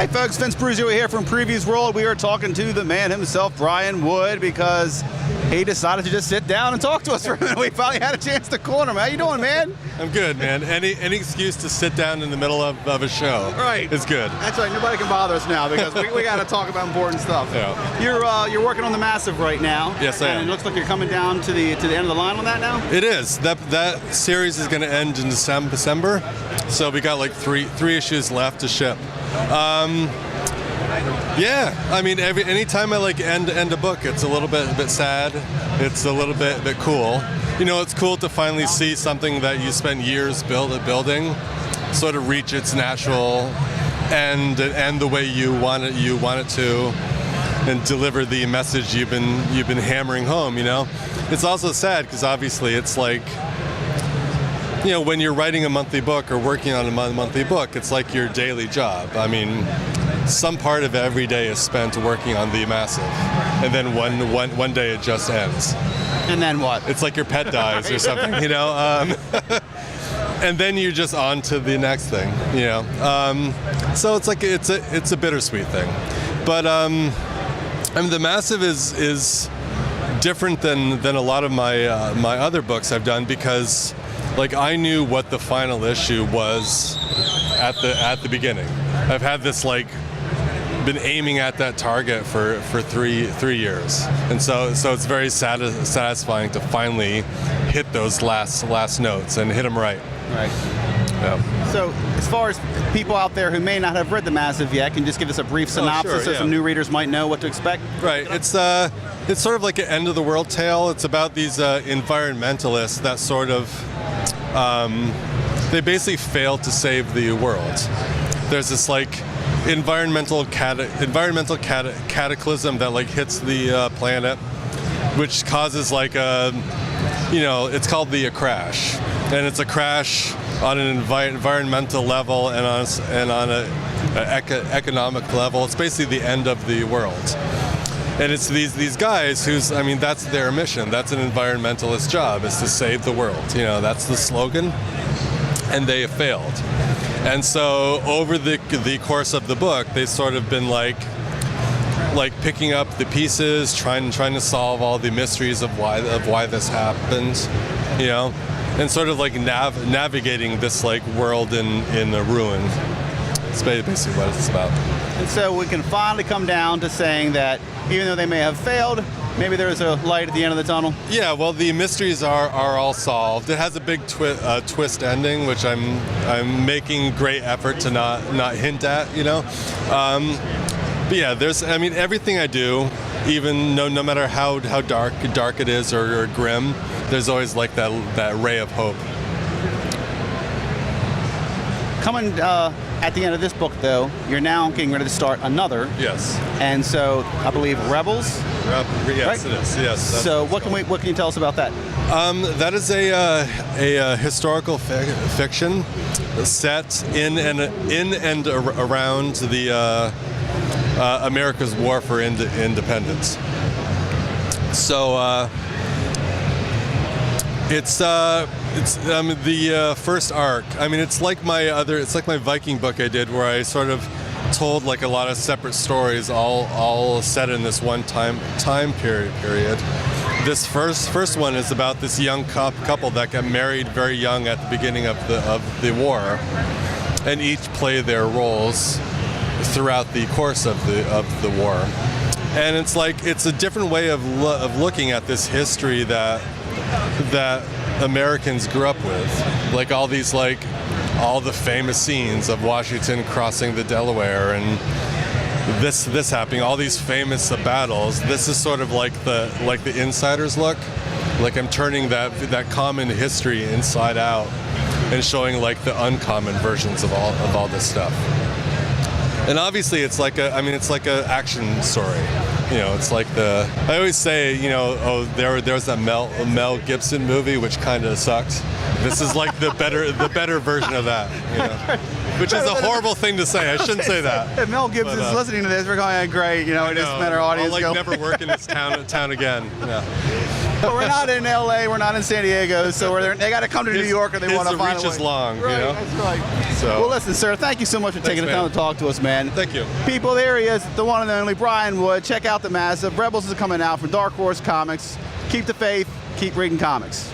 Hey folks, Vince Bruzio here from PREVIEWSworld. We are talking to the man himself, Brian Wood, because he decided to just sit down and talk to us for a minute. We finally had a chance to corner him. How you doing, man? I'm good, man. Any excuse to sit down in the middle of a show is good. That's right. Nobody can bother us now because we got to talk about important stuff. Yeah. You're working on The Massive right now. Yes, I am. And it looks like you're coming down to the end of the line on that now? It is. That series is going to end in December, so we got like three issues left to ship. Yeah, I mean, anytime I like end a book, it's a little bit sad. It's a little bit cool. You know, it's cool to finally see something that you spent years building sort of reach its natural end the way you want it to, and deliver the message you've been hammering home. You know, it's also sad because obviously it's like, you know, when you're writing a monthly book or working on a monthly book, it's like your daily job. I mean, some part of every day is spent working on The Massive, and then one day it just ends. And then what? It's like your pet dies or something, you know. And then you're just on to the next thing, you know. So it's like it's a bittersweet thing, but I mean, The Massive is different than a lot of my other books I've done, because like I knew what the final issue was at the beginning. I've had this like been aiming at that target for three years, and so it's very satisfying to finally hit those last notes and hit them right. Right. Yeah. So, as far as people out there who may not have read The Massive yet, can you just give us a brief synopsis so some new readers might know what to expect? Right. It's sort of like an end of the world tale. It's about these environmentalists that sort of they basically failed to save the world. There's this like environmental cataclysm that like hits the planet, which causes like a, you know, it's called a crash, and it's a crash on an environmental level and on an economic level. It's basically the end of the world. And it's these guys who's, I mean, that's their mission. That's an environmentalist job, is to save the world. You know, that's the slogan. And they have failed. And so over the course of the book, they've sort of been like picking up the pieces, trying to solve all the mysteries of why this happened, you know, and sort of like navigating this like world in a ruin. It's basically what it's about. And so we can finally come down to saying that even though they may have failed, maybe there's a light at the end of the tunnel. Yeah, well, the mysteries are all solved. It has a big twist ending, which I'm making great effort to not hint at, you know. But yeah, I mean, everything I do, even no matter how dark it is or grim, there's always like that ray of hope. Coming at the end of this book, though, you're now getting ready to start another. Yes. And so I believe Rebels. Yes, right? It is. Yes. So what can you tell us about that? That is a historical fiction set in and around the America's war for independence. So it's the first arc. I mean, it's like my Viking book I did, where I sort of told like a lot of separate stories, all set in this one time period. This first one is about this young couple that got married very young at the beginning of the war, and each play their roles throughout the course of the war. And it's like it's a different way of looking at this history that Americans grew up with, like all the famous scenes of Washington crossing the Delaware and this happening, all these famous battles. This is sort of like the insider's look. Like I'm turning that common history inside out and showing like the uncommon versions of all this stuff. And obviously it's like a action story. You know, it's like I always say, you know, oh, there was that Mel Gibson movie which kind of sucked. This is like the better version of that, you know, which is a horrible thing to say. I shouldn't say that. If Mel Gibson's listening to this, we're going, great, you know, it just met our audience. I'll like never work in this town again. Yeah. But we're not in LA, we're not in San Diego, so they got to come to New York or they want to find a way. His reach is long, Right, you know? that's right. So. Well, listen, sir, thank you so much for taking the time to talk to us, man. Thank you. People, there he is, the one and only Brian Wood. Check out The Massive. Rebels is coming out from Dark Horse Comics. Keep the faith, keep reading comics.